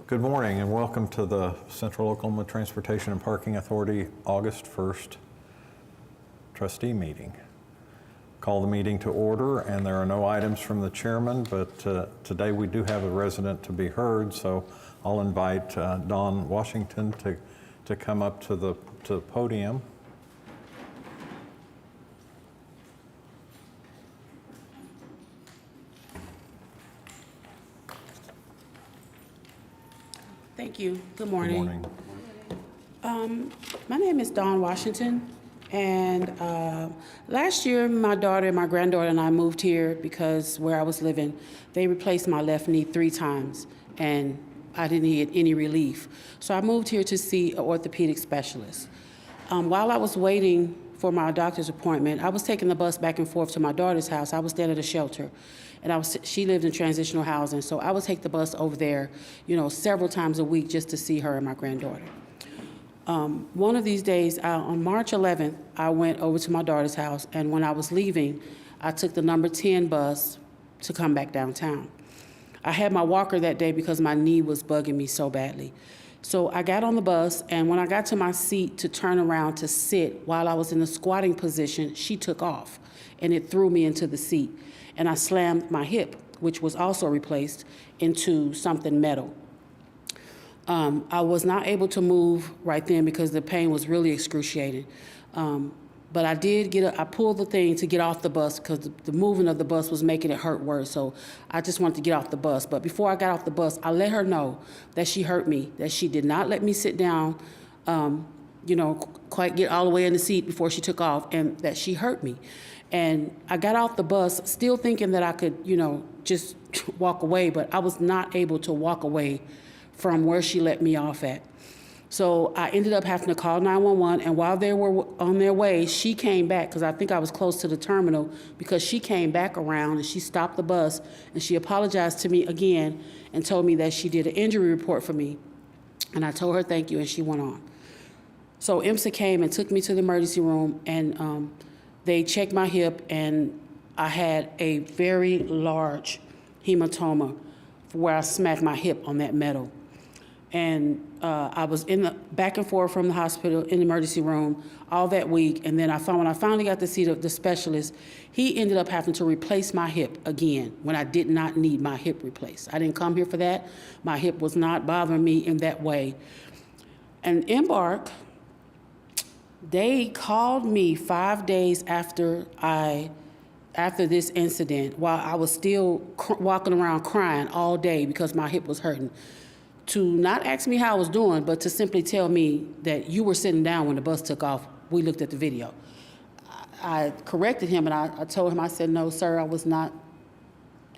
Good morning and welcome to the Central Oklahoma Transportation and Parking Authority August 1st trustee meeting. Call the meeting to order, and there are no items from the chairman, but today we do have a resident to be heard, so I'll invite Don Washington to come up to the podium. Thank you. Good morning. Good morning. My name is Dawn Washington, and last year my daughter and my granddaughter and I moved here because where I was living, they replaced my left knee 3 times, and I didn't get any relief. So I moved here to see an orthopedic specialist. While I was waiting for my doctor's appointment, I was taking the bus back and forth to my daughter's house. I was staying at a shelter, and she lived in transitional housing, so I would take the bus over there, several times a week just to see her and my granddaughter. One of these days, on March 11th, I went over to my daughter's house, and when I was leaving, I took the number 10 bus to come back downtown. I had my walker that day because my knee was bugging me so badly. So I got on the bus, and when I got to my seat to turn around to sit, while I was in the squatting position, she took off, and it threw me into the seat. And I slammed my hip, which was also replaced, into something metal. I was not able to move right then because the pain was really excruciating. But I pulled the thing to get off the bus because the moving of the bus was making it hurt worse. So I just wanted to get off the bus. But before I got off the bus, I let her know that she hurt me, that she did not let me sit down, quite get all the way in the seat before she took off, and that she hurt me. And I got off the bus still thinking that I could, just walk away, but I was not able to walk away from where she let me off at. So I ended up having to call 911, and while they were on their way, she came back, because I think I was close to the terminal, because she came back around and she stopped the bus and she apologized to me again and told me that she did an injury report for me. And I told her thank you, and she went on. So IMSA came and took me to the emergency room, and they checked my hip, and I had a very large hematoma where I smacked my hip on that metal. And I was in the back and forth from the hospital in the emergency room all that week. And then when I finally got to see the specialist, he ended up having to replace my hip again when I did not need my hip replaced. I didn't come here for that. My hip was not bothering me in that way. And Embark, they called me 5 days after this incident, while I was still walking around crying all day because my hip was hurting, to not ask me how I was doing, but to simply tell me that you were sitting down when the bus took off. We looked at the video. I corrected him, and I told him, I said, no, sir, I was not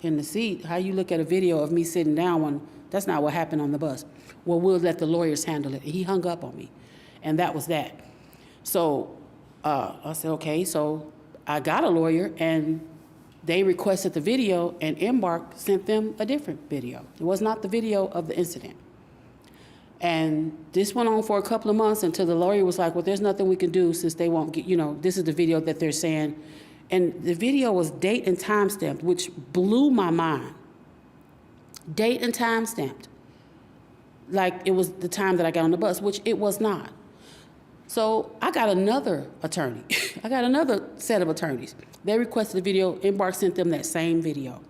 in the seat. How you look at a video of me sitting down when that's not what happened on the bus? Well, we'll let the lawyers handle it. And he hung up on me, and that was that. So I said, okay. So I got a lawyer, and they requested the video, and Embark sent them a different video. It was not the video of the incident. And this went on for a couple of months until the lawyer was like, well, there's nothing we can do since they won't get, this is the video that they're saying. And the video was date and time stamped, which blew my mind. Date and time stamped. Like it was the time that I got on the bus, which it was not. So I got another attorney. I got another set of attorneys. They requested a video. Embark sent them that same video.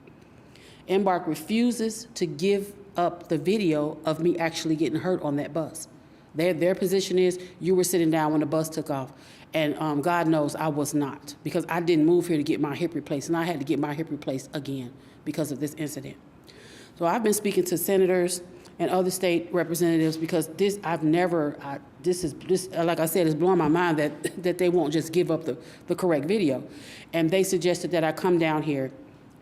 Embark refuses to give up the video of me actually getting hurt on that bus. Their position is you were sitting down when the bus took off. And God knows I was not, because I didn't move here to get my hip replaced, and I had to get my hip replaced again because of this incident. So I've been speaking to senators and other state representatives because this, like I said, is blowing my mind that they won't just give up the correct video. And they suggested that I come down here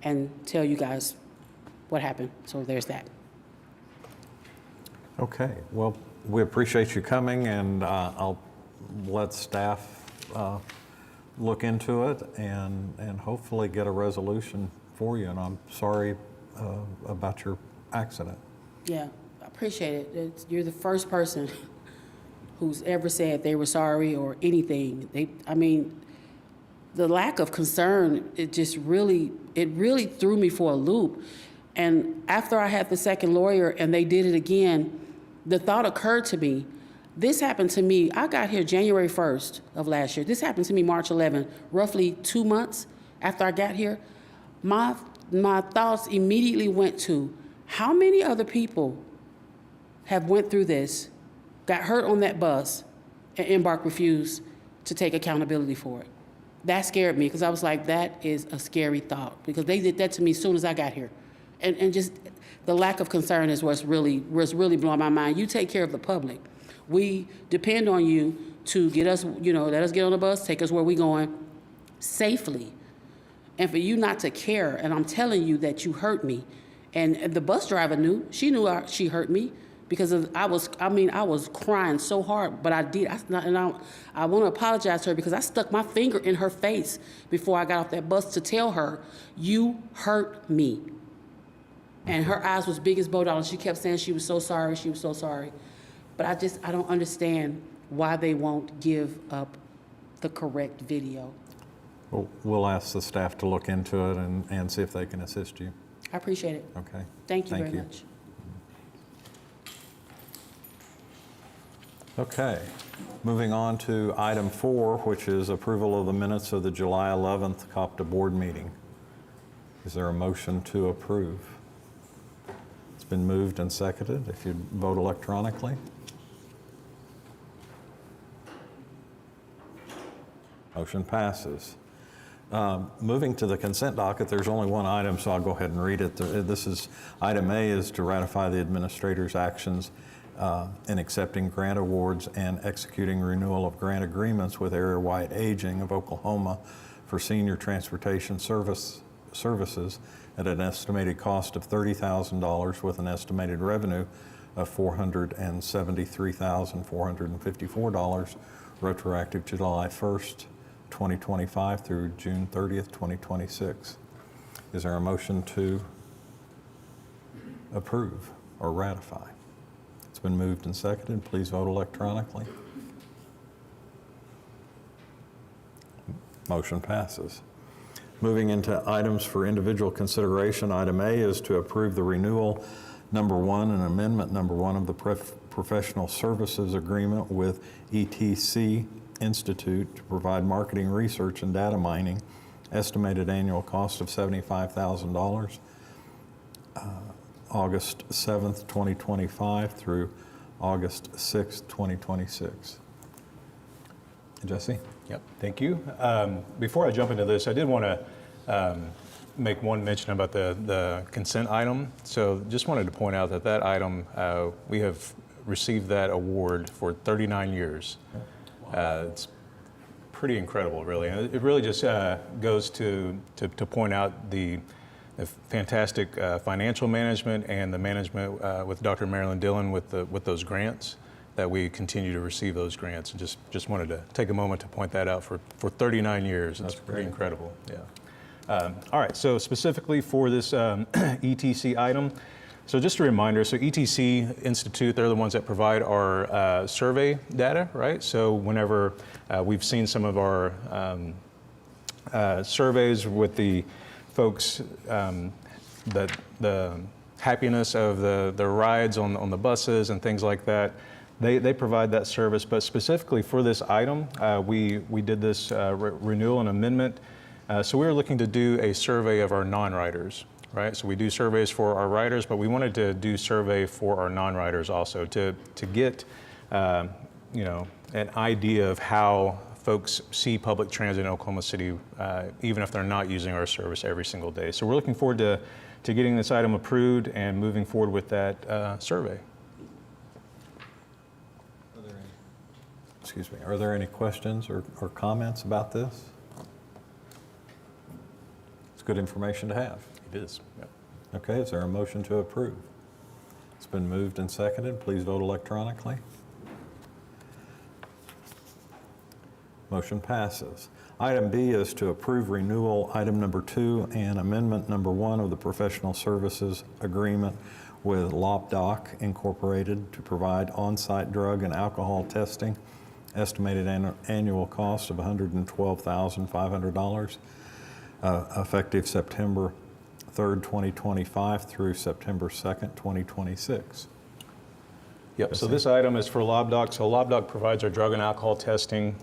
and tell you guys what happened. So there's that. Okay, well, we appreciate you coming, and I'll let staff look into it and hopefully get a resolution for you. And I'm sorry about your accident. Yeah, I appreciate it. You're the first person who's ever said they were sorry or anything. The lack of concern, it really threw me for a loop. And after I had the second lawyer and they did it again, the thought occurred to me, this happened to me, I got here January 1st of last year. This happened to me March 11th, roughly 2 months after I got here. My thoughts immediately went to, how many other people have went through this, got hurt on that bus, and Embark refused to take accountability for it? That scared me, because I was like, that is a scary thought, because they did that to me as soon as I got here. And just the lack of concern is what's really blowing my mind. You take care of the public. We depend on you to get us, let us get on the bus, take us where we're going safely. And for you not to care, and I'm telling you that you hurt me. And the bus driver knew. She knew she hurt me because I was crying so hard, but I did. I want to apologize to her because I stuck my finger in her face before I got off that bus to tell her, you hurt me. And her eyes was big as Bodal. She kept saying she was so sorry, she was so sorry. But I don't understand why they won't give up the correct video. Well, we'll ask the staff to look into it and see if they can assist you. I appreciate it. Okay. Thank you very much. Okay. Moving on to item 4, which is approval of the minutes of the July 11th COPTA board meeting. Is there a motion to approve? It's been moved and seconded. If you'd vote electronically. Motion passes. Moving to the consent docket, there's only one item, so I'll go ahead and read it. This is, item A is to ratify the administrator's actions in accepting grant awards and executing renewal of grant agreements with Area Wide Aging of Oklahoma for senior transportation services at an estimated cost of $30,000 with an estimated revenue of $473,454, retroactive to July 1st, 2025 through June 30th, 2026. Is there a motion to approve or ratify? It's been moved and seconded. Please vote electronically. Motion passes. Moving into items for individual consideration, item A is to approve the renewal number 1 and amendment number 1 of the professional services agreement with ETC Institute to provide marketing research and data mining, estimated annual cost of $75,000, August 7th, 2025 through August 6th, 2026. Jesse? Yep, thank you. Before I jump into this, I did want to make one mention about the consent item. So just wanted to point out that item, we have received that award for 39 years. It's pretty incredible, really. And it really just goes to point out the fantastic financial management and the management with Dr. Marilyn Dillon with those grants, that we continue to receive those grants. And just wanted to take a moment to point that out for 39 years. It's pretty incredible. Yeah. All right, so specifically for this ETC item, so just a reminder, so ETC Institute, they're the ones that provide our survey data, right? So whenever we've seen some of our surveys with the folks, that the happiness of the rides on the buses and things like that, they provide that service. But specifically for this item, we did this renewal and amendment. So we were looking to do a survey of our non-riders. Right, so we do surveys for our riders, but we wanted to do survey for our non-riders also to get an idea of how folks see public transit in Oklahoma City, even if they're not using our service every single day. So we're looking forward to getting this item approved and moving forward with that survey. Are there any questions or comments about this? It's good information to have. It is. Yep. Okay, is there a motion to approve? It's been moved and seconded. Please vote electronically. Motion passes. Item B is to approve renewal item number 2 and amendment number 1 of the professional services agreement with LopDoc Incorporated to provide on-site drug and alcohol testing, estimated annual cost of $112,500, effective September 3rd, 2025 through September 2nd, 2026. Yep, so this item is for LobDoc. So LobDoc provides our drug and alcohol testing.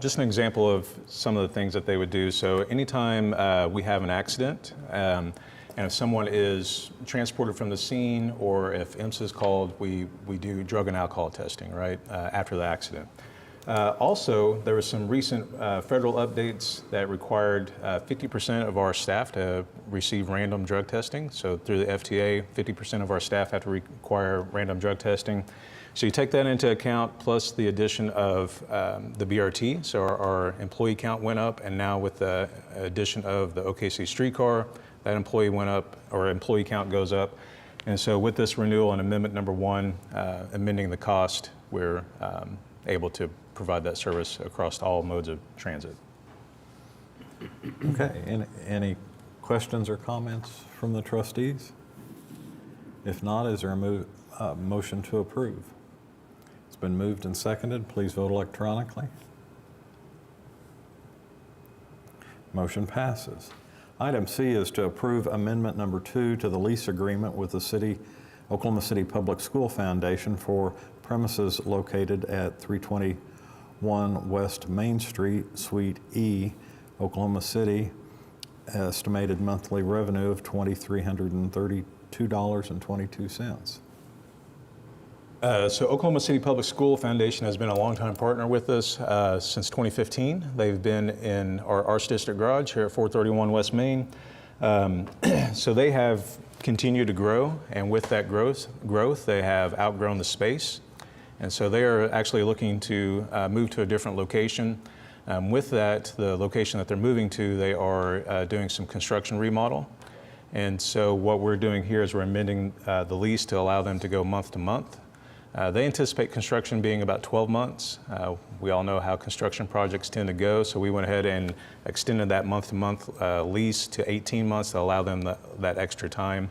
Just an example of some of the things that they would do. So anytime we have an accident, and if someone is transported from the scene, or if IMSA is called, we do drug and alcohol testing, right, after the accident. Also, there were some recent federal updates that required 50% of our staff to receive random drug testing. So through the FTA, 50% of our staff have to require random drug testing. So you take that into account, plus the addition of the BRT. So our employee count went up, and now with the addition of the OKC streetcar, that employee went up, or employee count goes up. And so with this renewal and amendment number 1, amending the cost, we're able to provide that service across all modes of transit. Okay, any questions or comments from the trustees? If not, is there a motion to approve? It's been moved and seconded. Please vote electronically. Motion passes. Item C is to approve amendment number 2 to the lease agreement with the Oklahoma City Public School Foundation for premises located at 321 West Main Street, Suite E, Oklahoma City. Estimated monthly revenue of $2,332.22. So Oklahoma City Public School Foundation has been a longtime partner with us since 2015. They've been in our Arts District garage here at 431 West Main. So they have continued to grow, and with that growth, they have outgrown the space. And so they are actually looking to move to a different location. With that, the location that they're moving to, they are doing some construction remodel. And so what we're doing here is we're amending the lease to allow them to go month to month. They anticipate construction being about 12 months. We all know how construction projects tend to go, so we went ahead and extended that month-to-month lease to 18 months to allow them that extra time.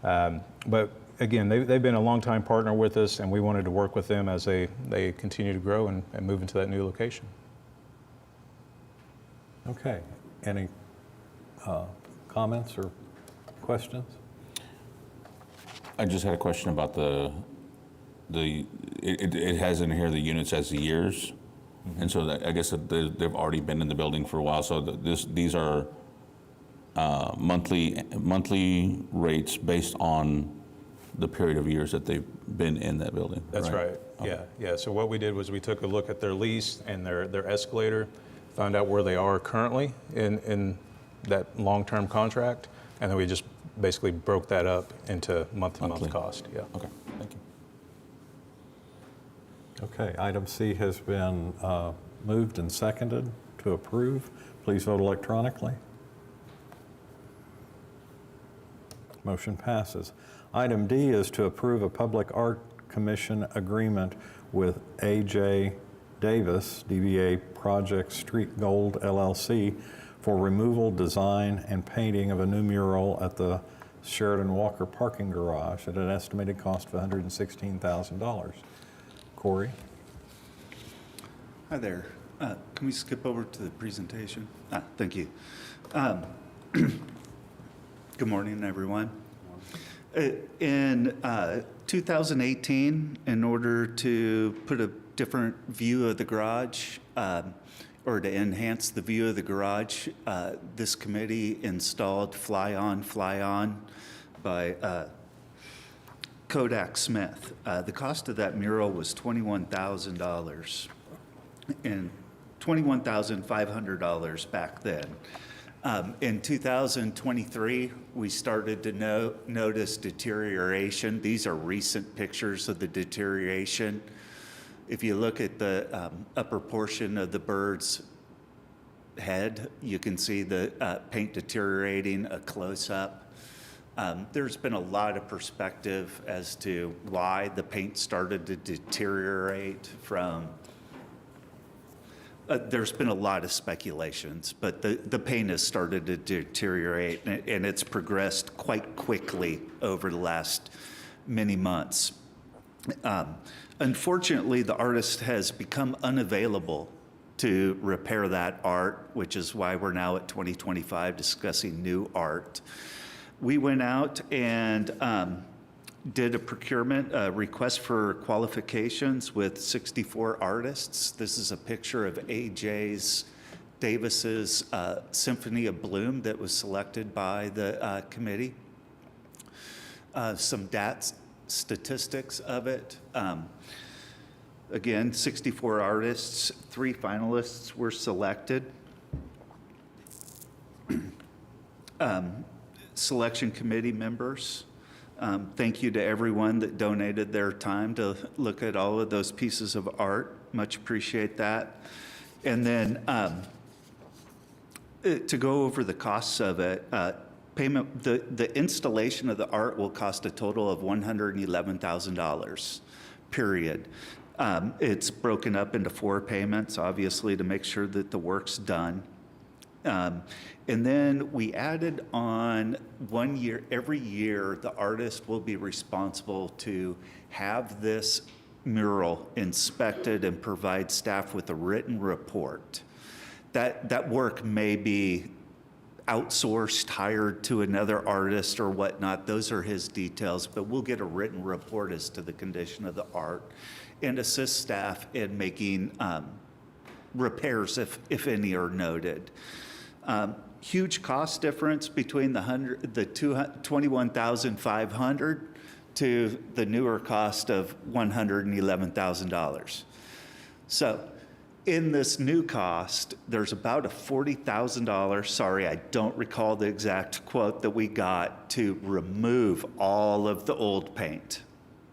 But again, they've been a long-time partner with us, and we wanted to work with them as they continue to grow and move into that new location. Okay, any comments or questions? I just had a question about it has in here the units as the years, and so I guess that they've already been in the building for a while. So these are monthly rates based on the period of years that they've been in that building. That's right. Okay. Yeah. So what we did was we took a look at their lease and their escalator, found out where they are currently in that long-term contract, and then we just basically broke that up into month-to-month cost. Yeah. Okay. Thank you. Okay, item C has been moved and seconded to approve. Please vote electronically. Motion passes. Item D is to approve a Public Art Commission agreement with A.J. Davis, DBA Project Street Gold LLC, for removal, design, and painting of a new mural at the Sheridan Walker parking garage at an estimated cost of $116,000. Corey? Hi there. Can we skip over to the presentation? Thank you. Good morning, everyone. In 2018, in order to put a different view of the garage, or to enhance the view of the garage, this committee installed Fly On, Fly On by Kodak Smith. The cost of that mural was $21,000 and $21,500 back then. In 2023, we started to notice deterioration. These are recent pictures of the deterioration. If you look at the upper portion of the bird's head, you can see the paint deteriorating, a close-up. There's been a lot of perspective as to why the paint started to deteriorate from. There's been a lot of speculations, but the paint has started to deteriorate, and it's progressed quite quickly over the last many months. Unfortunately, the artist has become unavailable to repair that art, which is why we're now at 2025 discussing new art. We went out and did a procurement, a request for qualifications with 64 artists. This is a picture of A.J. Davis's Symphony of Bloom that was selected by the committee. Some statistics of it. Again, 64 artists, 3 finalists were selected. Selection committee members. Thank you to everyone that donated their time to look at all of those pieces of art. Much appreciate that. And then to go over the costs of it, payment, the installation of the art will cost a total of $111,000, period. It's broken up into 4 payments, obviously, to make sure that the work's done. And then we added on 1 year, every year, the artist will be responsible to have this mural inspected and provide staff with a written report. That work may be outsourced, hired to another artist or whatnot. Those are his details, but we'll get a written report as to the condition of the art and assist staff in making repairs if any are noted. Huge cost difference between the $21,500 to the newer cost of $111,000. So in this new cost, there's about a $40,000, sorry, I don't recall the exact quote that we got, to remove all of the old paint,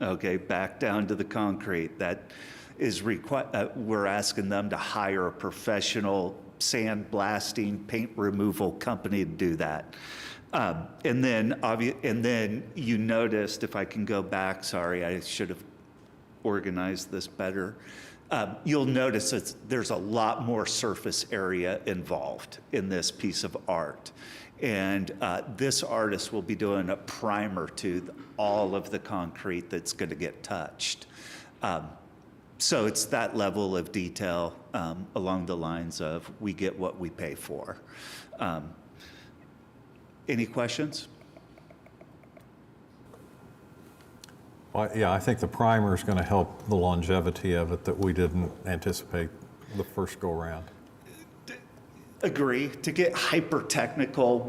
okay, back down to the concrete. That is we're asking them to hire a professional sandblasting, paint removal company to do that. And then you noticed, if I can go back, sorry, I should have organized this better. You'll notice there's a lot more surface area involved in this piece of art. And this artist will be doing a primer to all of the concrete that's going to get touched. So it's that level of detail along the lines of we get what we pay for. Any questions? Well, yeah, I think the primer is going to help the longevity of it that we didn't anticipate the first go around. Agree. To get hyper technical,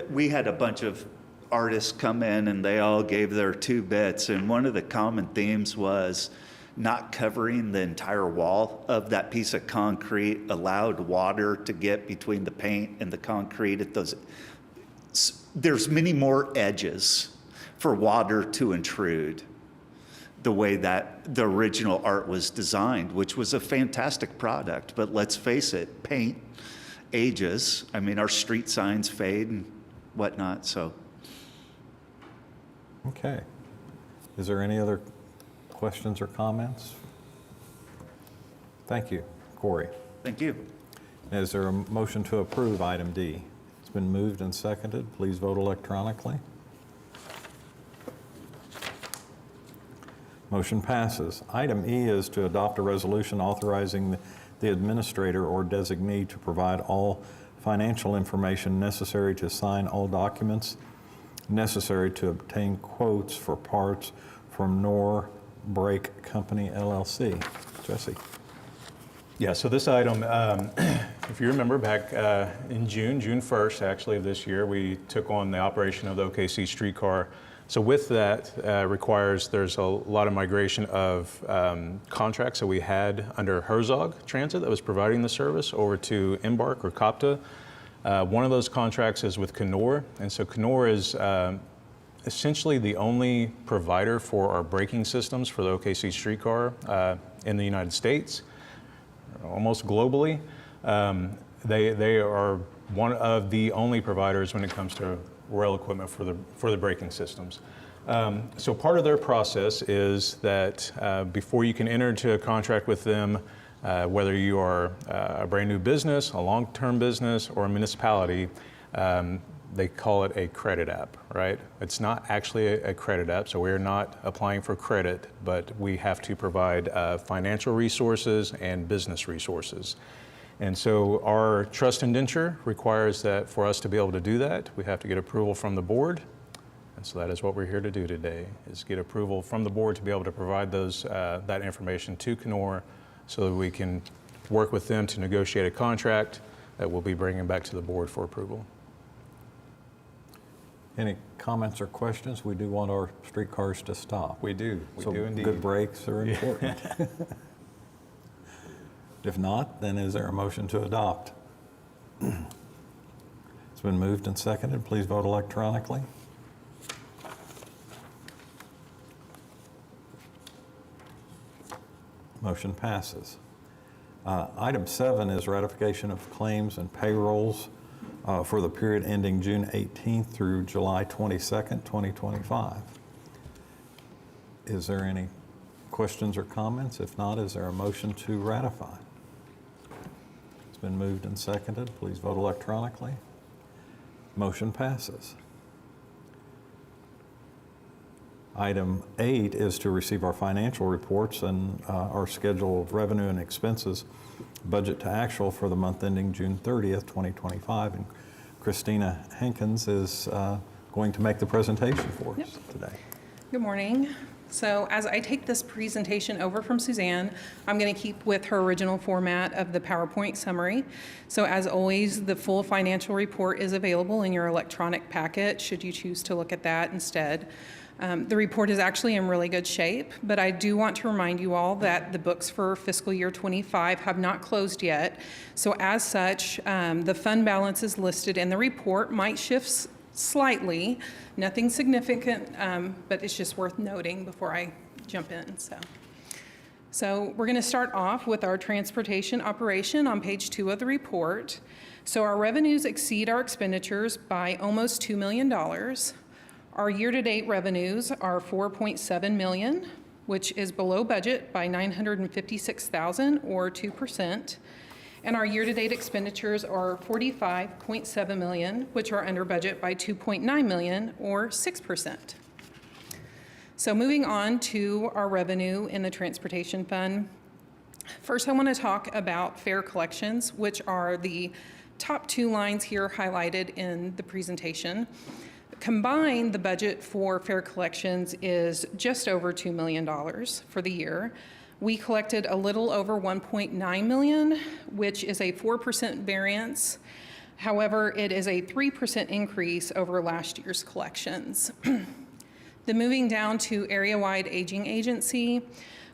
we had a bunch of artists come in and they all gave their 2 bits, and one of the common themes was not covering the entire wall of that piece of concrete allowed water to get between the paint and the concrete. There's many more edges for water to intrude the way that the original art was designed, which was a fantastic product. But let's face it, paint ages. I mean, our street signs fade and whatnot, so. Okay. Is there any other questions or comments? Thank you, Corey. Thank you. Is there a motion to approve item D? It's been moved and seconded. Please vote electronically. Motion passes. Item E is to adopt a resolution authorizing the administrator or designee to provide all financial information necessary to sign all documents necessary to obtain quotes for parts from Knorr Brake Company, LLC. Jesse. Yeah, so this item, if you remember back in June 1st, actually, of this year, we took on the operation of the OKC streetcar. So with that there's a lot of migration of contracts that we had under Herzog Transit that was providing the service over to Embark or Copta. One of those contracts is with Knorr, and so Knorr is essentially the only provider for our braking systems for the OKC streetcar in the United States, almost globally. They are one of the only providers when it comes to rail equipment for the braking systems. So part of their process is that before you can enter into a contract with them, whether you are a brand new business, a long-term business, or a municipality, they call it a credit app, right? It's not actually a credit app, so we're not applying for credit, but we have to provide financial resources and business resources. And so our trust indenture requires that for us to be able to do that, we have to get approval from the board. And so that is what we're here to do today, is get approval from the board to be able to provide that information to Kenora so that we can work with them to negotiate a contract that we'll be bringing back to the board for approval. Any comments or questions? We do want our streetcars to stop. We do So indeed. good brakes are important. If not, then is there a motion to adopt? It's been moved and seconded. Please vote electronically. Motion passes. Item 7 is ratification of claims and payrolls for the period ending June 18th through July 22nd, 2025. Is there any questions or comments? If not, is there a motion to ratify? It's been moved and seconded. Please vote electronically. Motion passes. Item 8 is to receive our financial reports and our schedule of revenue and expenses, budget to actual for the month ending June 30th, 2025. And Christina Hankins is going to make the presentation for us today. Good morning. So as I take this presentation over from Suzanne, I'm going to keep with her original format of the PowerPoint summary. So as always, the full financial report is available in your electronic packet, should you choose to look at that instead. The report is actually in really good shape, but I do want to remind you all that the books for fiscal year 25 have not closed yet. So as such, the fund balances listed in the report might shift slightly, nothing significant, but it's just worth noting before I jump in. So we're going to start off with our transportation operation on page 2 of the report. So our revenues exceed our expenditures by almost $2 million. Our year-to-date revenues are $4.7 million, which is below budget by $956,000 or 2%. And our year-to-date expenditures are $45.7 million, which are under budget by $2.9 million or 6%. So moving on to our revenue in the transportation fund. First, I want to talk about fare collections, which are the top 2 lines here highlighted in the presentation. Combined, the budget for fare collections is just over $2 million for the year. We collected a little over $1.9 million, which is a 4% variance. However, it is a 3% increase over last year's collections. Then moving down to area-wide aging agency,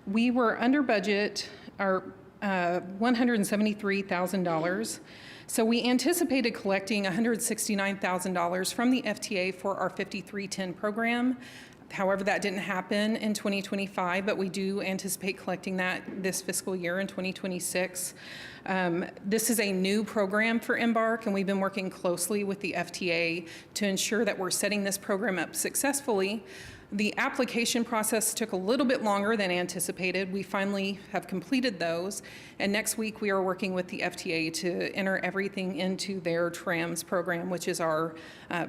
we were under budget, $173,000. So we anticipated collecting $169,000 from the FTA for our 5310 program. However, that didn't happen in 2025, but we do anticipate collecting that this fiscal year in 2026. This is a new program for Embark, and we've been working closely with the FTA to ensure that we're setting this program up successfully. The application process took a little bit longer than anticipated. We finally have completed those, and next week we are working with the FTA to enter everything into their TRAMS program, which is our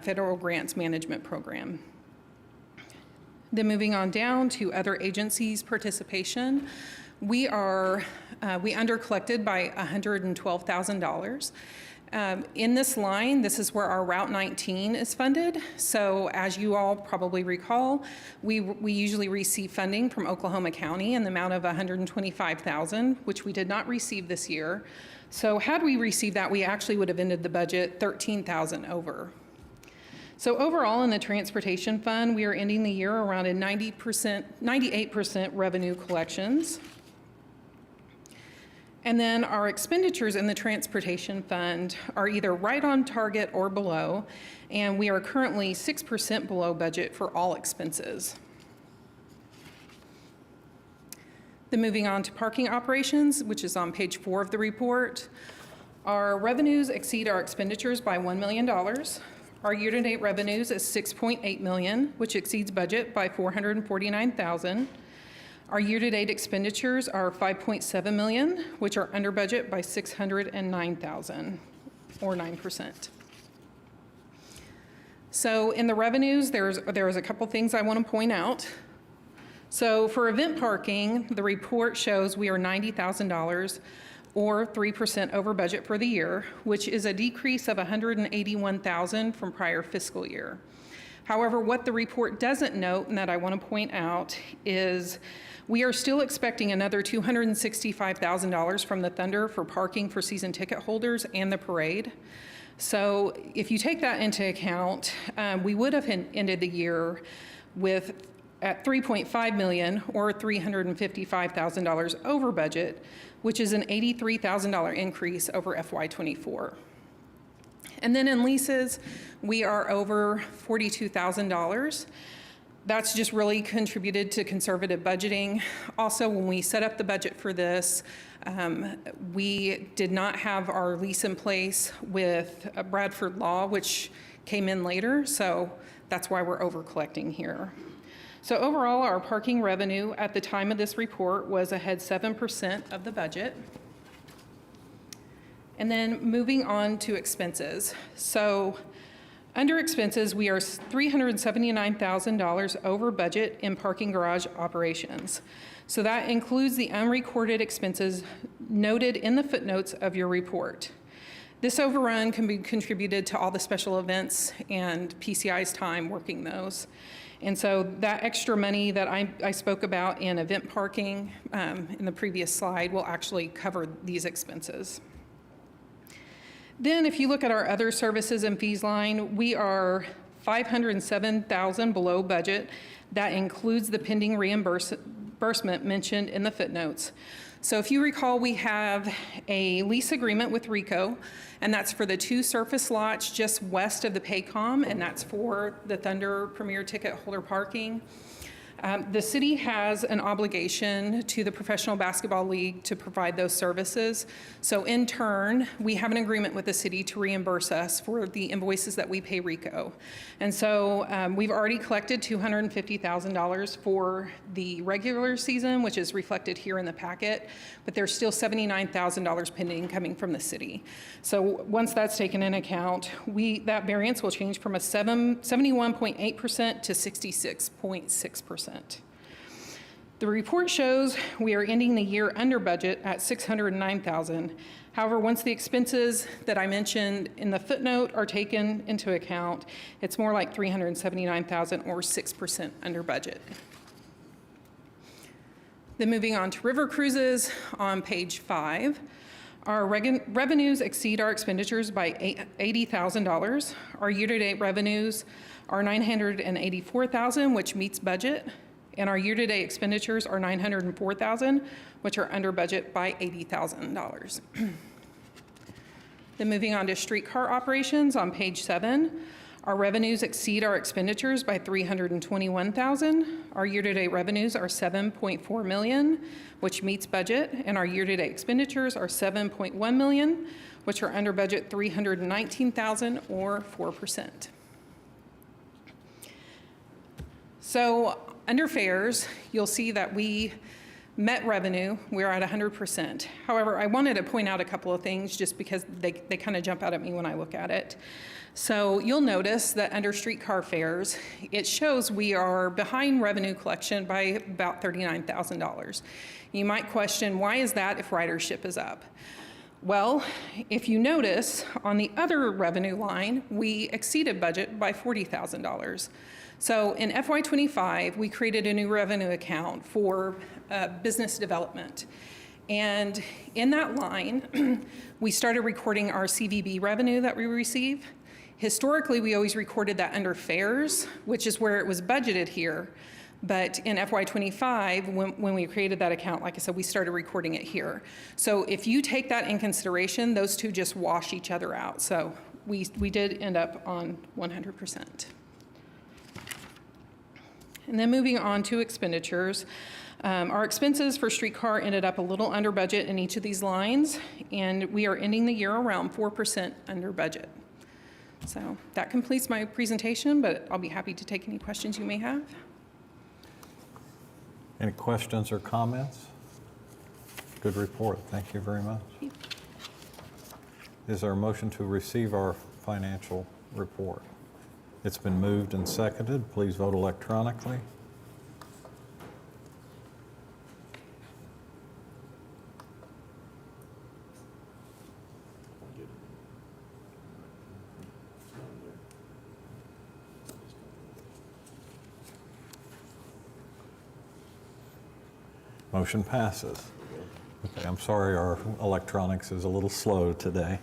Federal Grants Management Program. Then moving on down to other agencies' participation, we under-collected by $112,000. In this line, this is where our Route 19 is funded. So as you all probably recall, we usually receive funding from Oklahoma County in the amount of $125,000, which we did not receive this year. So had we received that, we actually would have ended the budget $13,000 over. So overall in the transportation fund, we are ending the year around a 98% revenue collections. And then our expenditures in the transportation fund are either right on target or below, and we are currently 6% below budget for all expenses. Then moving on to parking operations, which is on page 4 of the report. Our revenues exceed our expenditures by $1 million. Our year-to-date revenues is $6.8 million, which exceeds budget by $449,000. Our year-to-date expenditures are $5.7 million, which are under budget by $609,000, or 9%. So in the revenues, there's a couple things I want to point out. So for event parking, the report shows we are $90,000 or 3% over budget for the year, which is a decrease of $181,000 from prior fiscal year. However, what the report doesn't note, and that I want to point out, is we are still expecting another $265,000 from the Thunder for parking for season ticket holders and the parade. So if you take that into account, we would have ended the year at $3.5 million or $355,000 over budget, which is an $83,000 increase over FY24. And then in leases, we are over $42,000. That's just really contributed to conservative budgeting. Also, when we set up the budget for this, we did not have our lease in place with Bradford Law, which came in later, so that's why we're over collecting here. So overall, our parking revenue at the time of this report was ahead 7% of the budget. And then moving on to expenses. So under expenses, we are $379,000 over budget in parking garage operations. So that includes the unrecorded expenses noted in the footnotes of your report. This overrun can be contributed to all the special events and PCI's time working those. And so that extra money that I spoke about in event parking in the previous slide will actually cover these expenses. Then if you look at our other services and fees line, we are $507,000 below budget. That includes the pending reimbursement mentioned in the footnotes. So if you recall, we have a lease agreement with Rico, and that's for the 2 surface lots just west of the Paycom, and that's for the Thunder Premier ticket holder parking. The city has an obligation to the Professional Basketball League to provide those services. So in turn, we have an agreement with the city to reimburse us for the invoices that we pay Rico. And so we've already collected $250,000 for the regular season, which is reflected here in the packet, but there's still $79,000 pending coming from the city. So once that's taken into account, that variance will change from a 71.8% to 66.6%. The report shows we are ending the year under budget at $609,000. However, once the expenses that I mentioned in the footnote are taken into account, it's more like $379,000 or 6% under budget. Then moving on to river cruises on page 5. Our revenues exceed our expenditures by $80,000. Our year-to-date revenues are $984,000, which meets budget, and our year-to-date expenditures are $904,000, which are under budget by $80,000. Then moving on to streetcar operations on page 7. Our revenues exceed our expenditures by $321,000. Our year-to-date revenues are $7.4 million, which meets budget, and our year-to-date expenditures are $7.1 million, which are under budget $319,000 or 4%. So under fares, you'll see that we met revenue, we're at 100%. However, I wanted to point out a couple of things just because they kind of jump out at me when I look at it. So you'll notice that under streetcar fares, it shows we are behind revenue collection by about $39,000. You might question, why is that if ridership is up? Well, if you notice, on the other revenue line, we exceeded budget by $40,000. So in FY25, we created a new revenue account for business development. And in that line, we started recording our CVB revenue that we receive. Historically, we always recorded that under fares, which is where it was budgeted here. But in FY25, when we created that account, like I said, we started recording it here. So if you take that in consideration, those two just wash each other out. So we did end up on 100%. And then moving on to expenditures. Our expenses for streetcar ended up a little under budget in each of these lines, and we are ending the year around 4% under budget. So that completes my presentation, but I'll be happy to take any questions you may have. Any questions or comments? Good report. Thank you very much. Is there a motion to receive our financial report? It's been moved and seconded. Please vote electronically. Motion passes. Okay, I'm sorry our electronics is a little slow today.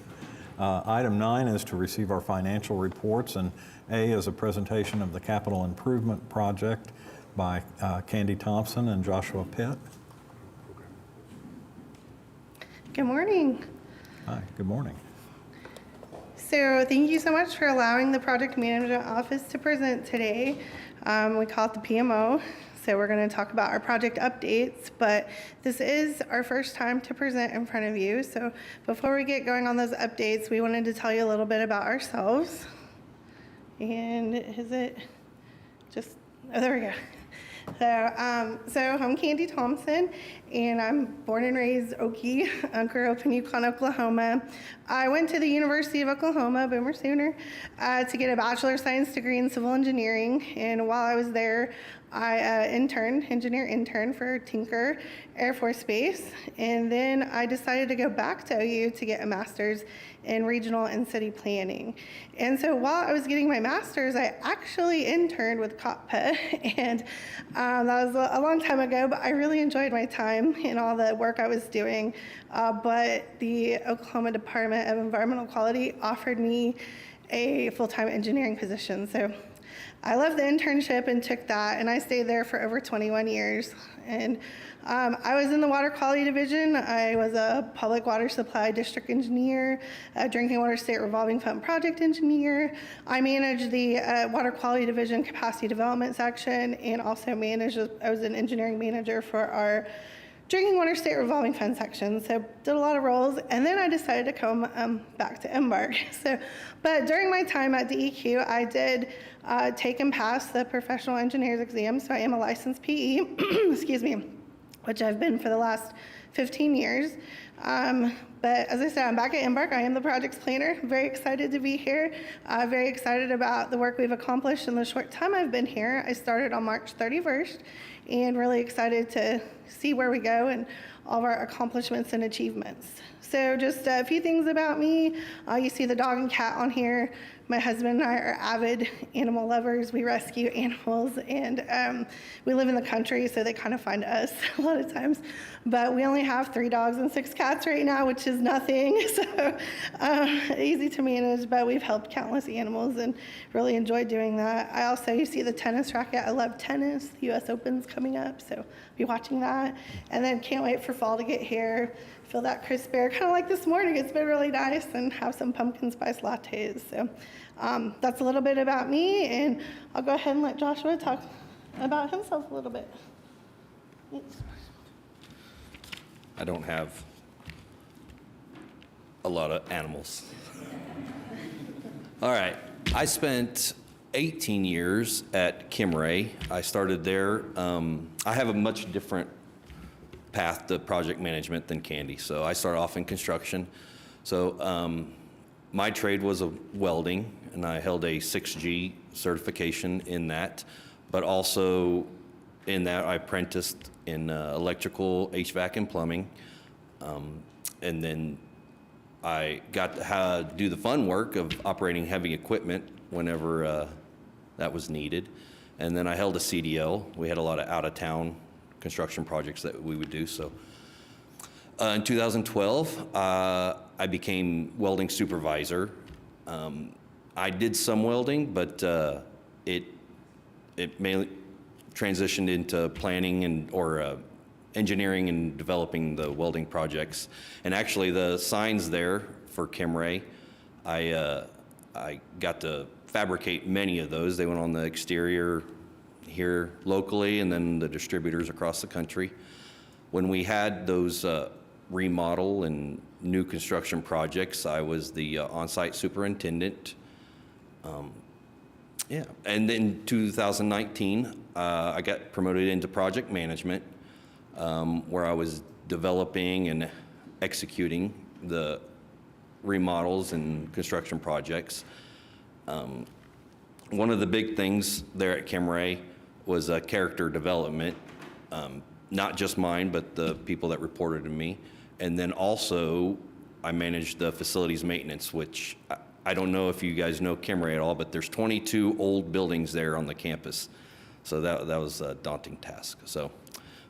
Item 9 is to receive our financial reports, and A is a presentation of the capital improvement project by Candy Thompson and Joshua Pitt. Good morning. Hi, good morning. So thank you so much for allowing the project management office to present today. We call it the PMO. So we're going to talk about our project updates, but this is our first time to present in front of you. So before we get going on those updates, we wanted to tell you a little bit about ourselves. And is it just, oh, there we go. So I'm Candy Thompson, and I'm born and raised Okie. I grew up in Yukon, Oklahoma. I went to the University of Oklahoma, Boomer Sooner, to get a Bachelor of Science degree in civil engineering. And while I was there, I engineer intern for Tinker Air Force Base. And then I decided to go back to OU to get a master's in regional and city planning. And so while I was getting my master's, I actually interned with COPPA. And that was a long time ago, but I really enjoyed my time and all the work I was doing. But the Oklahoma Department of Environmental Quality offered me a full-time engineering position. So I loved the internship and took that, and I stayed there for over 21 years. And I was in the water quality division. I was a public water supply district engineer, a drinking water state revolving fund project engineer. I managed the water quality division capacity development section, and also I was an engineering manager for our drinking water state revolving fund section. So did a lot of roles, and then I decided to come back to Embark. But during my time at DEQ, I did take and pass the professional engineer's exam. So I am a licensed PE, excuse me, which I've been for the last 15 years. But as I said, I'm back at Embark. I am the projects planner. Very excited to be here. Very excited about the work we've accomplished in the short time I've been here. I started on March 31st, and really excited to see where we go and all of our accomplishments and achievements. So just a few things about me. You see the dog and cat on here. My husband and I are avid animal lovers. We rescue animals, and we live in the country, so they kind of find us a lot of times. But we only have 3 dogs and 6 cats right now, which is nothing, so easy to manage, but we've helped countless animals and really enjoyed doing that. I also, you see the tennis racket. I love tennis. The U.S. Open's coming up, so be watching that. And then can't wait for fall to get here. Feel that crisp air, kind of like this morning. It's been really nice, and have some pumpkin spice lattes. So that's a little bit about me, and I'll go ahead and let Joshua talk about himself a little bit. Thanks. I don't have a lot of animals. All right, I spent 18 years at Kimray. I started there. I have a much different path to project management than Candy. So I started off in construction. So my trade was welding, and I held a 6G certification in that. But also in that, I apprenticed in electrical, HVAC, and plumbing. And then I got to do the fun work of operating heavy equipment whenever that was needed. And then I held a CDL. We had a lot of out-of-town construction projects that we would do. So in 2012, I became welding supervisor. I did some welding, but it mainly transitioned into planning or engineering and developing the welding projects. And actually the signs there for Kimray, I got to fabricate many of those. They went on the exterior here locally, and then the distributors across the country. When we had those remodel and new construction projects, I was the on-site superintendent. And then 2019, I got promoted into project management, where I was developing and executing the remodels and construction projects. One of the big things there at Kimray was character development, not just mine, but the people that reported to me. And then also, I managed the facilities maintenance, which I don't know if you guys know Kimray at all, but there's 22 old buildings there on the campus. So that was a daunting task. So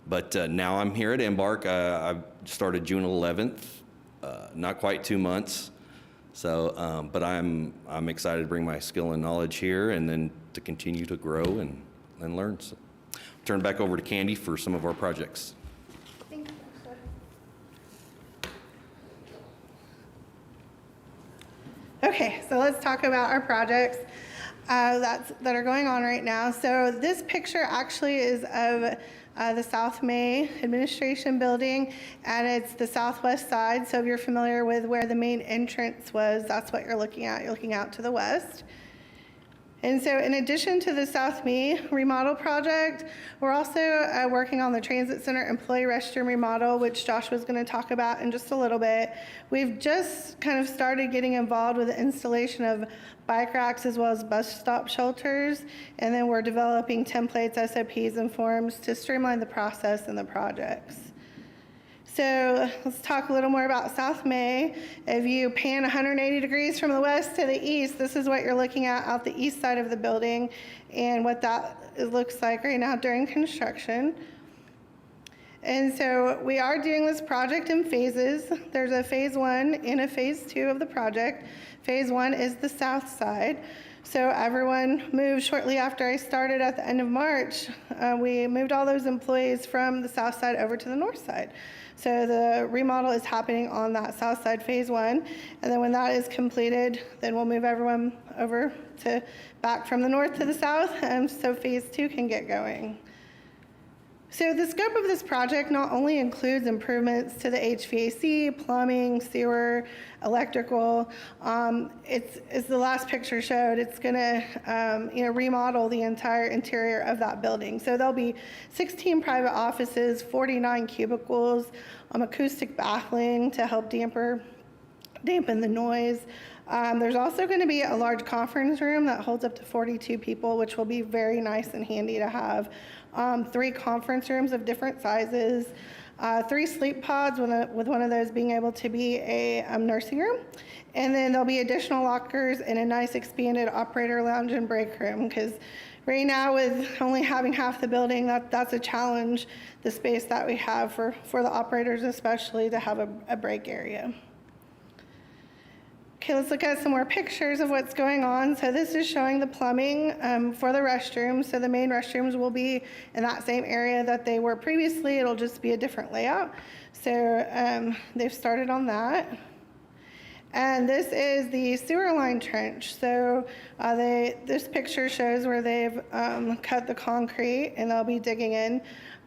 But now I'm here at Embark. I started June 11th, not quite 2 months. So, but I'm excited to bring my skill and knowledge here and then to continue to grow and learn. So, turn back over to Candy for some of our projects. Thank you. Okay, so let's talk about our projects that are going on right now. So this picture actually is of the South May Administration Building, and it's the southwest side. So if you're familiar with where the main entrance was, that's what you're looking at. You're looking out to the west. And so in addition to the South Mee remodel project, we're also working on the Transit Center employee restroom remodel, which Josh was going to talk about in just a little bit. We've just kind of started getting involved with the installation of bike racks as well as bus stop shelters, and then we're developing templates, SOPs, and forms to streamline the process and the projects. So let's talk a little more about South May. If you pan 180 degrees from the west to the east, this is what you're looking at out the east side of the building and what that looks like right now during construction. And so we are doing this project in phases. There's a phase 1 and a phase 2 of the project. Phase 1 is the south side. So everyone moved shortly after I started at the end of March. We moved all those employees from the south side over to the north side. So the remodel is happening on that south side phase 1. And then when that is completed, then we'll move everyone over to back from the north to the south, so phase 2 can get going. So the scope of this project not only includes improvements to the HVAC, plumbing, sewer, electrical. As the last picture showed, it's going to remodel the entire interior of that building. So there'll be 16 private offices, 49 cubicles, acoustic baffling to help dampen the noise. There's also going to be a large conference room that holds up to 42 people, which will be very nice and handy to have. 3 conference rooms of different sizes, 3 sleep pods with one of those being able to be a nursing room. And then there'll be additional lockers and a nice expanded operator lounge and break room, because right now with only having half the building, that's a challenge, the space that we have for the operators especially to have a break area. Okay, let's look at some more pictures of what's going on. So this is showing the plumbing for the restrooms. So the main restrooms will be in that same area that they were previously. It'll just be a different layout. So they've started on that. And this is the sewer line trench. So this picture shows where they've cut the concrete, and they'll be digging in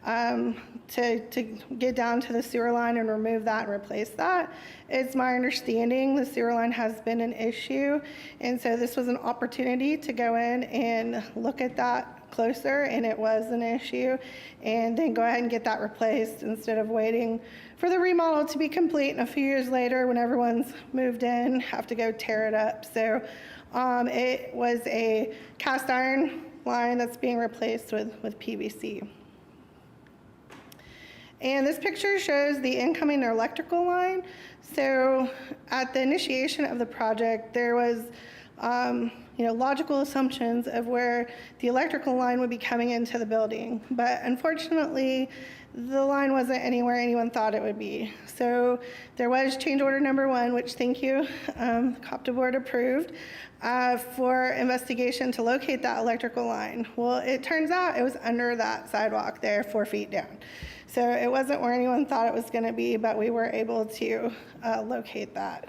to get down to the sewer line and remove that and replace that. It's my understanding the sewer line has been an issue, and so this was an opportunity to go in and look at that closer, and it was an issue, and then go ahead and get that replaced instead of waiting for the remodel to be complete and a few years later when everyone's moved in have to go tear it up. So it was a cast iron line that's being replaced with PVC. And this picture shows the incoming electrical line. So at the initiation of the project, there was logical assumptions of where the electrical line would be coming into the building. But unfortunately, the line wasn't anywhere anyone thought it would be. So there was change order number 1, which thank you, the COPTA board approved, for investigation to locate that electrical line. Well, it turns out it was under that sidewalk there, 4 feet down. So it wasn't where anyone thought it was going to be, but we were able to locate that.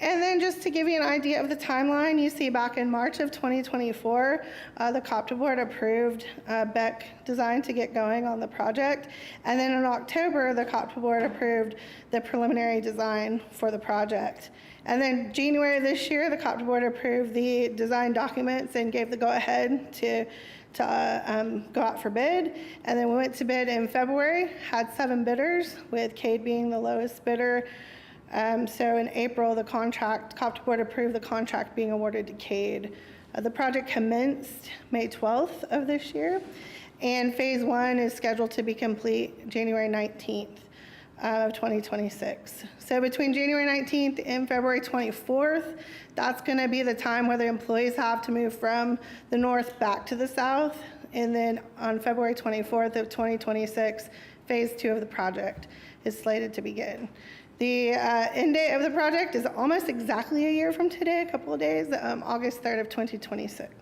And then just to give you an idea of the timeline, you see back in March of 2024, the COPTA board approved Beck Design to get going on the project. And then in October, the COPTA board approved the preliminary design for the project. And then January of this year, the COPTA board approved the design documents and gave the go-ahead to go out for bid. And then we went to bid in February, had 7 bidders, with Cade being the lowest bidder. So in April, the COPTA board approved the contract being awarded to Cade. The project commenced May 12th of this year, and phase 1 is scheduled to be complete January 19th of 2026. So between January 19th and February 24th, that's going to be the time where the employees have to move from the north back to the south. And then on February 24th of 2026, phase 2 of the project is slated to begin. The end date of the project is almost exactly a year from today, a couple of days, August 3rd of 2026.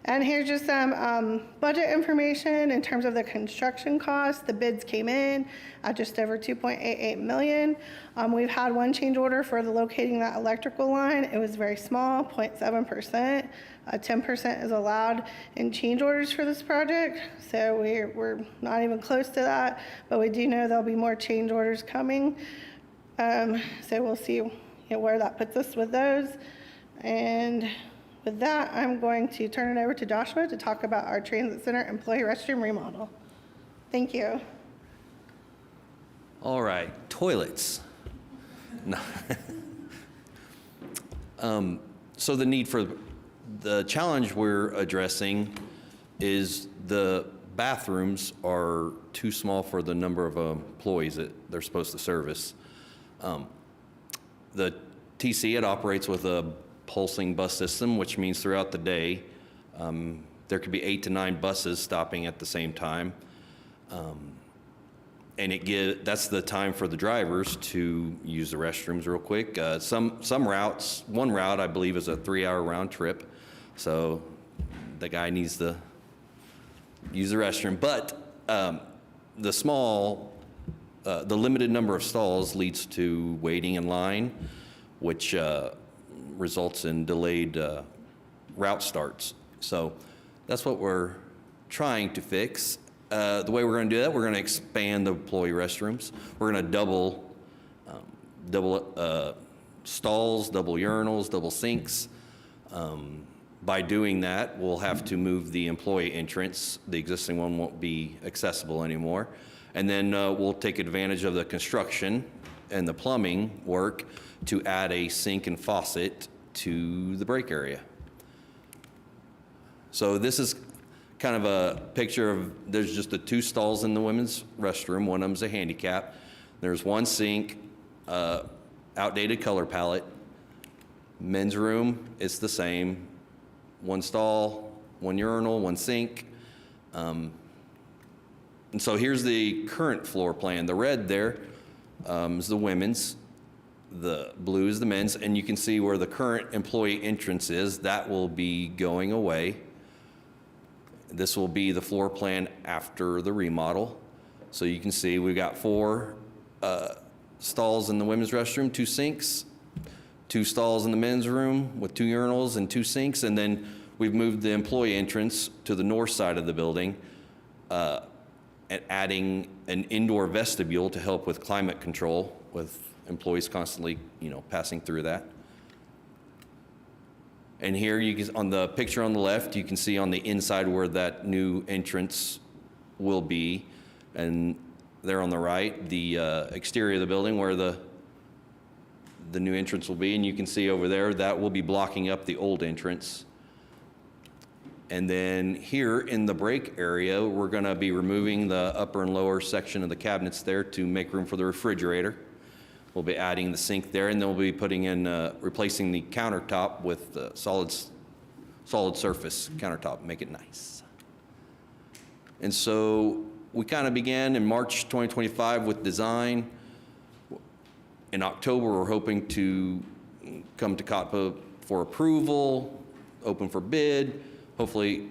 And here's just some budget information in terms of the construction costs. The bids came in at just over $2.88 million. We've had one change order for the locating that electrical line. It was very small, 0.7%. 10% is allowed in change orders for this project. So we're not even close to that, but we do know there'll be more change orders coming. So we'll see where that puts us with those. And with that, I'm going to turn it over to Joshua to talk about our transit center employee restroom remodel. Thank you. All right, toilets. No. So the challenge we're addressing is the bathrooms are too small for the number of employees that they're supposed to service. The TC, it operates with a pulsing bus system, which means throughout the day, there could be 8 to 9 buses stopping at the same time. And that's the time for the drivers to use the restrooms real quick. Some routes, one route I believe is a 3-hour round trip. So the guy needs to use the restroom. But the limited number of stalls leads to waiting in line, which results in delayed route starts. So that's what we're trying to fix. The way we're going to do that, we're going to expand the employee restrooms. We're going to double stalls, double urinals, double sinks. By doing that, we'll have to move the employee entrance. The existing one won't be accessible anymore. And then we'll take advantage of the construction and the plumbing work to add a sink and faucet to the break area. So this is kind of a picture of, there's just the 2 stalls in the women's restroom. One of them's a handicap. There's one sink, outdated color palette. Men's room, it's the same. 1 stall, 1 urinal, 1 sink. And so here's the current floor plan. The red there is the women's. The blue is the men's. And you can see where the current employee entrance is. That will be going away. This will be the floor plan after the remodel. So you can see we've got 4 stalls in the women's restroom, 2 sinks, 2 stalls in the men's room with 2 urinals and 2 sinks. And then we've moved the employee entrance to the north side of the building and adding an indoor vestibule to help with climate control, with employees constantly, passing through that. And here, on the picture on the left, you can see on the inside where that new entrance will be. And there on the right, the exterior of the building where the new entrance will be. And you can see over there, that will be blocking up the old entrance. And then here in the break area, we're going to be removing the upper and lower section of the cabinets there to make room for the refrigerator. We'll be adding the sink there, and then we'll be putting in, replacing the countertop with solid surface countertop, make it nice. And so we kind of began in March 2025 with design. In October, we're hoping to come to COTPA for approval, open for bid, hopefully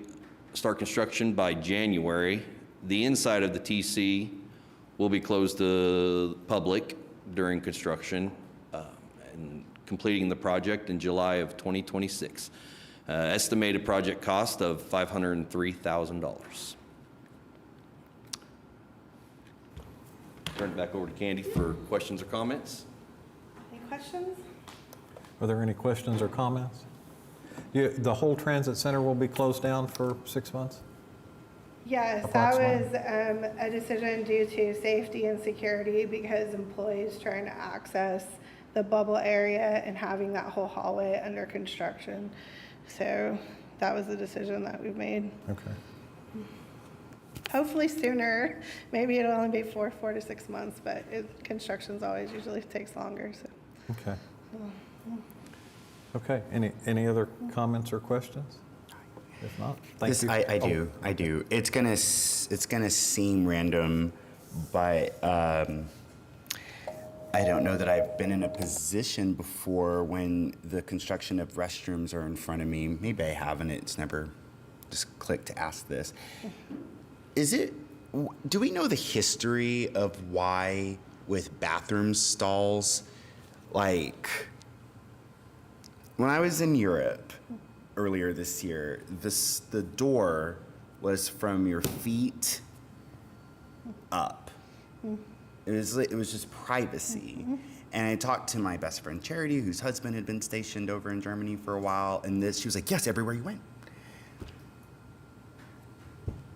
start construction by January. The inside of the TC will be closed to the public during construction and completing the project in July of 2026. Estimated project cost of $503,000. Turn it back over to Candy for questions or comments. Any questions? Are there any questions or comments? The whole transit center will be closed down for 6 months? Yes, that was Approximately. a decision due to safety and security because employees trying to access the bubble area and having that whole hallway under construction. So that was the decision that we've made. Okay. Hopefully sooner. Maybe it'll only be 4 to 6 months, but construction's always usually takes longer. So. Okay. Okay, any other comments or questions? If not, thank This, you. I do. It's gonna seem random, but I don't know that I've been in a position before when the construction of restrooms are in front of me. Maybe I have, and it's never just clicked to ask this. Do we know the history of why with bathroom stalls, like when I was in Europe earlier this year, the door was from your feet up. It was just privacy. And I talked to my best friend Charity, whose husband had been stationed over in Germany for a while, and she was like, yes, everywhere you went.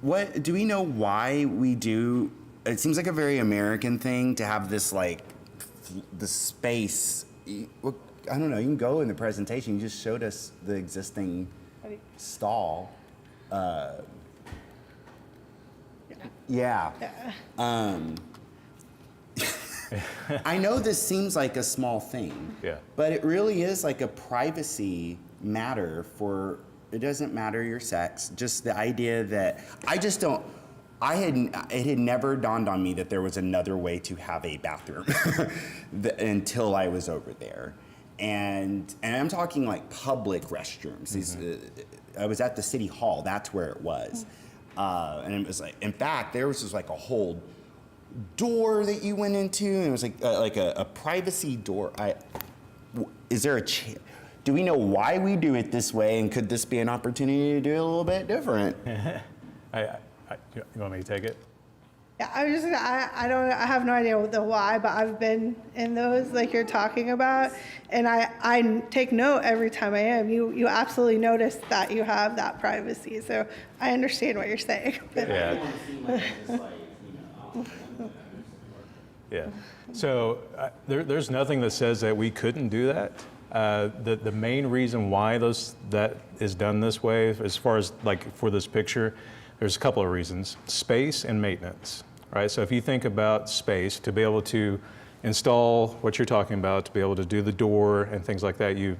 What do we know why we do? It seems like a very American thing to have this like the space. I don't know. You can go in the presentation. You just showed us the existing stall. Yeah. I know this seems like a small thing. Yeah. But it really is like a privacy matter for. It doesn't matter your sex. Just the idea that I just don't. It had never dawned on me that there was another way to have a bathroom until I was over there. And I'm talking like public restrooms. I was at the city hall. That's where it was. And it was like, in fact, there was just like a whole door that you went into, and it was like a privacy door. Is there do we know why we do it this way, and could this be an opportunity to do it a little bit different? You want me to take it? Yeah, I have no idea the why, but I've been in those like you're talking about, and I take note every time I am. You absolutely notice that you have that privacy, so I understand what you're saying. Yeah. Yeah. So there's nothing that says that we couldn't do that. The main reason why that is done this way, as far as like for this picture, there's a couple of reasons: space and maintenance. Right. So if you think about space, to be able to install what you're talking about, to be able to do the door and things like that, you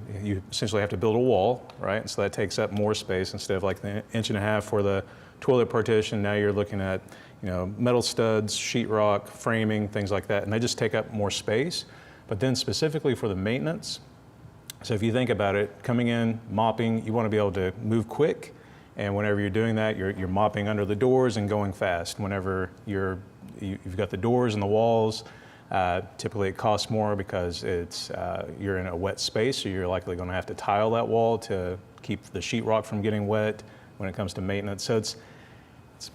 essentially have to build a wall, right? And so that takes up more space. Instead of like the 1.5 inch for the toilet partition, now you're looking at metal studs, sheetrock, framing, things like that, and they just take up more space. But then specifically for the maintenance, so if you think about it, coming in, mopping, you want to be able to move quick, and whenever you're doing that, you're mopping under the doors and going fast. Whenever you've got the doors and the walls, typically it costs more because you're in a wet space, so you're likely going to have to tile that wall to keep the sheetrock from getting wet when it comes to maintenance. So it's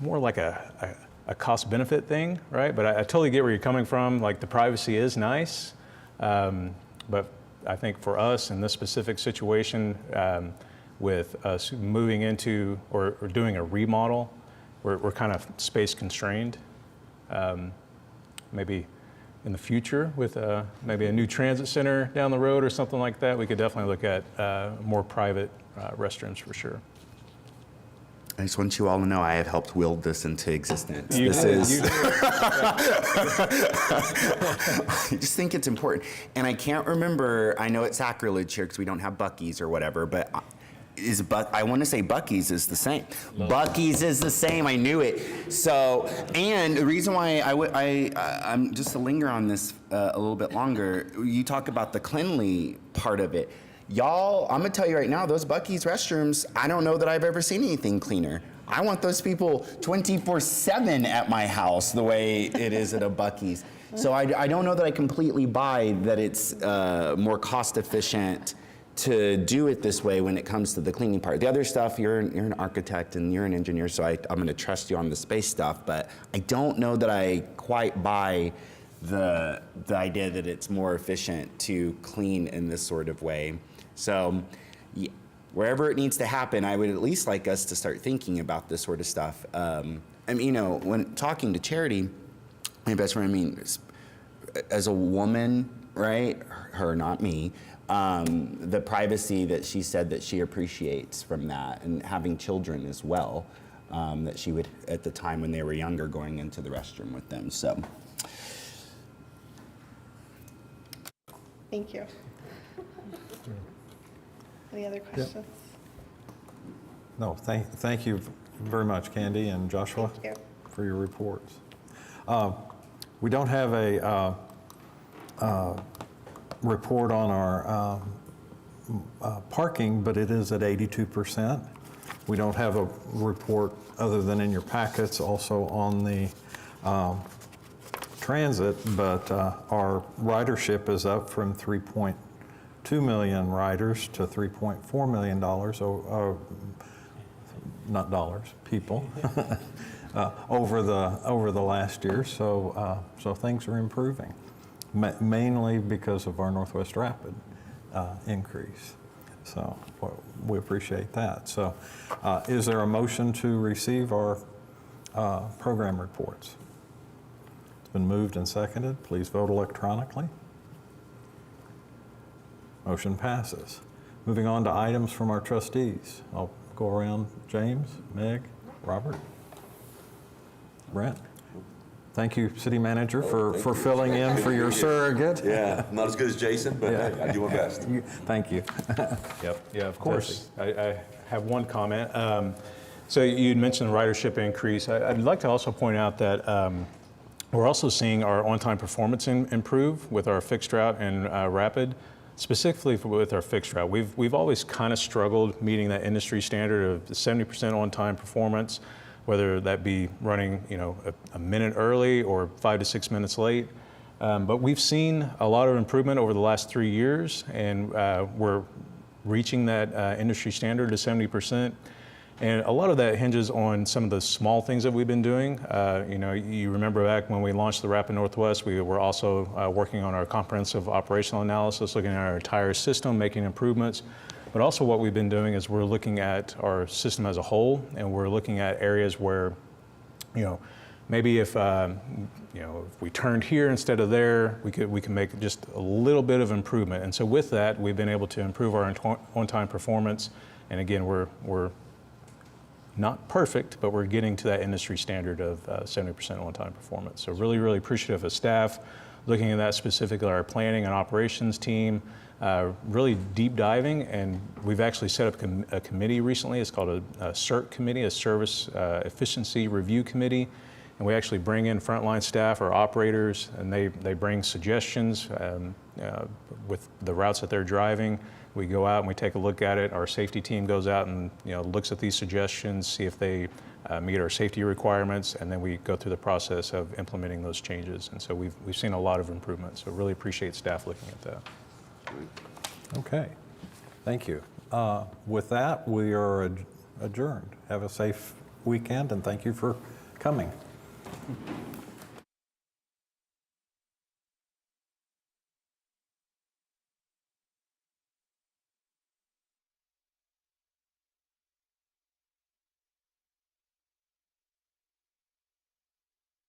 more like a cost-benefit thing, right? But I totally get where you're coming from. Like, the privacy is nice, but I think for us in this specific situation, with us moving into or doing a remodel, we're kind of space constrained. Maybe in the future with maybe a new transit center down the road or something like that, we could definitely look at more private restrooms for sure. I just want you all to know I have helped wield this into existence. I just think it's important. And I can't remember, I know it's sacrilege here because we don't have Buc-ee's or whatever, but I want to say Buc-ee's is the same. Buc-ee's is the same. I knew it. So, and the reason why I'm just to linger on this a little bit longer, you talk about the cleanly part of it. Y'all, I'm going to tell you right now, those Buc-ee's restrooms, I don't know that I've ever seen anything cleaner. I want those people 24/7 at my house the way it is at a Buc-ee's. So I don't know that I completely buy that it's more cost efficient to do it this way when it comes to the cleaning part. The other stuff, you're an architect and you're an engineer, so I'm going to trust you on the space stuff, but I don't know that I quite buy the idea that it's more efficient to clean in this sort of way. So wherever it needs to happen, I would at least like us to start thinking about this sort of stuff. When talking to Charity, my best friend, as a woman, right, her, not me, the privacy that she said that she appreciates from that, and having children as well, that she would, at the time when they were younger, going into the restroom with them. So. Thank you. Any other questions? No, thank you very much, Candy and Joshua, Thank you. for your reports. We don't have a report on our parking, but it is at 82%. We don't have a report other than in your packets also on the transit, but our ridership is up from 3.2 million riders to $3.4 million, not dollars, people, over the last year. So things are improving, mainly because of our Northwest Rapid increase. So we appreciate that. So is there a motion to receive our program reports? It's been moved and seconded. Please vote electronically. Motion passes. Moving on to items from our trustees. I'll go around. James, Meg, Robert, Brent. Thank you, City Manager, for filling in for your surrogate. Yeah, not as good as Jason, but hey, I do my best. Thank you. Yep, yeah, of course. I have one comment. So you'd mentioned the ridership increase. I'd like to also point out that we're also seeing our on-time performance improve with our fixed route and rapid, specifically with our fixed route. We've always kind of struggled meeting that industry standard of 70% on-time performance, whether that be running, a minute early or 5 to 6 minutes late. But we've seen a lot of improvement over the last 3 years, and we're reaching that industry standard of 70%. And a lot of that hinges on some of the small things that we've been doing. You remember back when we launched the Rapid Northwest, we were also working on our comprehensive operational analysis, looking at our entire system, making improvements. But also what we've been doing is we're looking at our system as a whole, and we're looking at areas where, maybe if we turned here instead of there, we can make just a little bit of improvement. And so with that, we've been able to improve our on-time performance. And again, we're not perfect, but we're getting to that industry standard of 70% on-time performance. So really, really appreciative of staff looking at that, specifically our planning and operations team, really deep diving. And we've actually set up a committee recently. It's called a CERT committee, a Service Efficiency Review Committee. And we actually bring in frontline staff or operators, and they bring suggestions with the routes that they're driving. We go out and we take a look at it. Our safety team goes out and looks at these suggestions, see if they meet our safety requirements, and then we go through the process of implementing those changes. And so we've seen a lot of improvement. So really appreciate staff looking at that. Okay, thank you. With that, we are adjourned. Have a safe weekend, and thank you for coming.